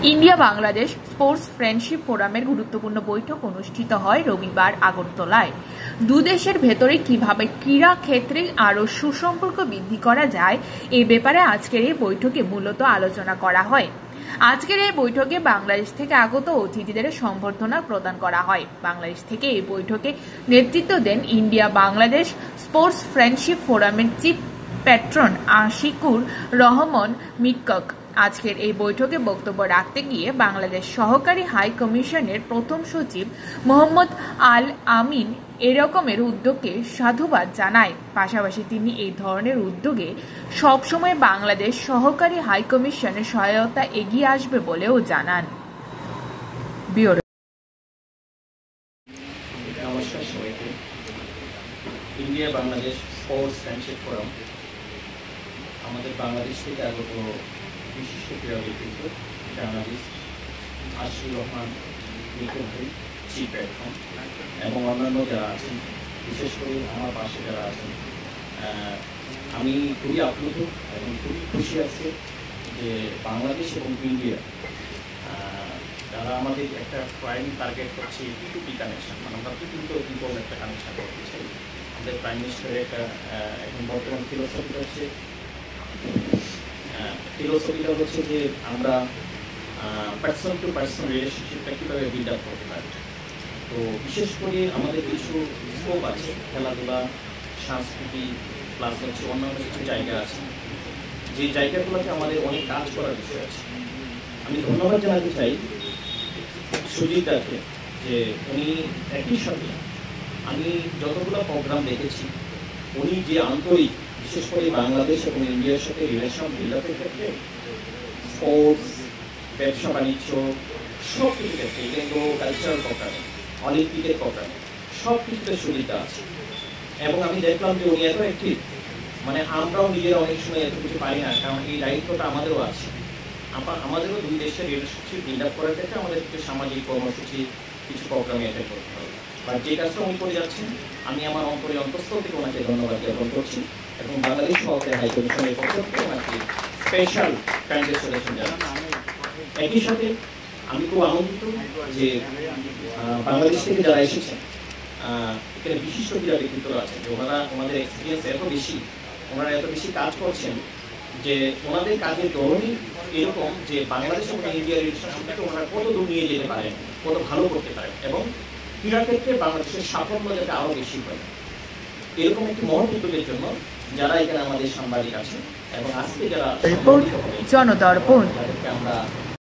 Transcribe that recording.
India Bangladesh sports friendship ফোরামের গুরুত্বপূর্ণ বৈঠক অনুষ্ঠিত হয় রবিবার আগরতলায়। দুদেশের ভেতরে কিভাবে ক্রীড়া ক্ষেত্রে আরও সুসম্পর্ক বৃদ্ধি করা যায় এ ব্যাপারে আজকের এই বৈঠকে মূলত আলোচনা করা হয়। আজকের এই বৈঠকে বাংলাদেশ থেকে আগত অতিথিদের সম্বর্ধনা প্রদান করা হয়। বাংলাদেশ থেকে এই বৈঠকে নেতৃত্ব দেন ইন্ডিয়া বাংলাদেশ স্পোর্টস ফ্রেন্ডশিপ ফোরামের চিফ প্যাট্রন আশিকুর রহমান মিক্কক। আজকের এই বৈঠকে বক্তব্য রাখতে গিয়ে বাংলাদেশ সহকারী হাই কমিশনের প্রথম সচিব মোহাম্মদ আল আমিন এরকমের উদ্যোগকে সাধুবাদ জানায়। পাশাপাশি তিনি এই ধরনের উদ্যোগে সবসময় বাংলাদেশ সহকারী হাই কমিশনের সহায়তা এগিয়ে আসবে বলেও জানান। নমস্কার সবাইকে। India Bangladesh sports friendship forum আমাদের বাংলাদেশ থেকে আগত বিশিষ্ট ক্রীড়া ব্যক্তিত্ব জার্নালিস্ট আশিকুর রহমান মিক্কক ভাই, চিফ প্যাট্রন এবং অন্যান্য যারা আছেন, বিশেষ করে আমার পাশে যারা আছেন, আমি খুবই আপ্লুত এবং খুবই খুশি আছি যে বাংলাদেশ এবং ইন্ডিয়া যারা আমাদের একটা প্রাইম টার্গেট করছে P2P কানেকশন, মানে আমরা P2P একটা কানেকশন করতে চাই। আমাদের প্রাইম মিনিস্টারের একটা এখন বর্তমান ফিলোসফিটা হচ্ছে যে আমরা পার্সন টু পার্সন রিলেশনশিপটা কীভাবে বিল্ড আপ করতে পারি। তো বিশেষ করে আমাদের কিছু স্কোপ আছে, খেলাধুলা, সংস্কৃতি, প্লাস হচ্ছে অন্যান্য কিছু জায়গা আছে, যে জায়গাগুলোতে আমাদের অনেক কাজ করার বিষয় আছে। আমি ধন্যবাদ জানাতে চাই সুজিত দাকে, যে উনি একই সাথে আমি যতগুলো প্রোগ্রাম দেখেছি উনি যে আন্তরিক, বিশেষ করে বাংলাদেশ এবং ইন্ডিয়ার সাথে রিলেশন বিল্ড আপের ক্ষেত্রে স্পোর্টস, ব্যবসা বাণিজ্য, সব কিছু ক্ষেত্রে, কিন্তু কালচারাল প্রোগ্রামে, অলিম্পিকের প্রোগ্রামে সব কিছুতে সুবিধা আছে। এবং আমি দেখলাম যে উনি এত অ্যাক্টিভ, মানে আমরাও নিজেরা অনেক সময় এত কিছু পারি না, কারণ এই দায়িত্বটা আমাদেরও আছে। আমাদেরও দুই দেশের রিলেশনশিপ বিল্ড আপ করার ক্ষেত্রে আমাদের কিছু সামাজিক কর্মসূচি, কিছু প্রোগ্রামে অ্যাটেন্ড করতে হবে। বা যে কাজটা উনি করে যাচ্ছেন, আমি আমার অন্তঃস্থল থেকে ওনাকে ধন্যবাদ জ্ঞাপন করছি এবং বাংলাদেশ সহকারী হাই কমিশনের পক্ষ থেকে ওনাকে স্পেশাল কংগ্রেচুলেশন জানাচ্ছি। একই সাথে আমি খুব আনন্দিত যে বাংলাদেশ থেকে যারা এসেছেন, এখানে বিশিষ্ট ক্রীড়া ব্যক্তিত্ব আছেন, যে ওনাদের এক্সপিরিয়েন্স এত বেশি, ওনারা এত বেশি কাজ করছেন যে ওনাদের কাজের ধরনই এরকম যে বাংলাদেশ এবং ইন্ডিয়ার রিলেশনশিপটাকে ওনারা কত দূর নিয়ে যেতে পারেন, কত ভালো করতে পারেন এবং ক্রীড়া ক্ষেত্রে বাংলাদেশের সাফল্য যাতে আরও বেশি হয়, এরকম একটি মহৎ উদ্যোগের জন্য যারা এখানে আমাদের সাংবাদিক আছেন এবং আজকে যারা জনদর্পণ তাদেরকে আমরা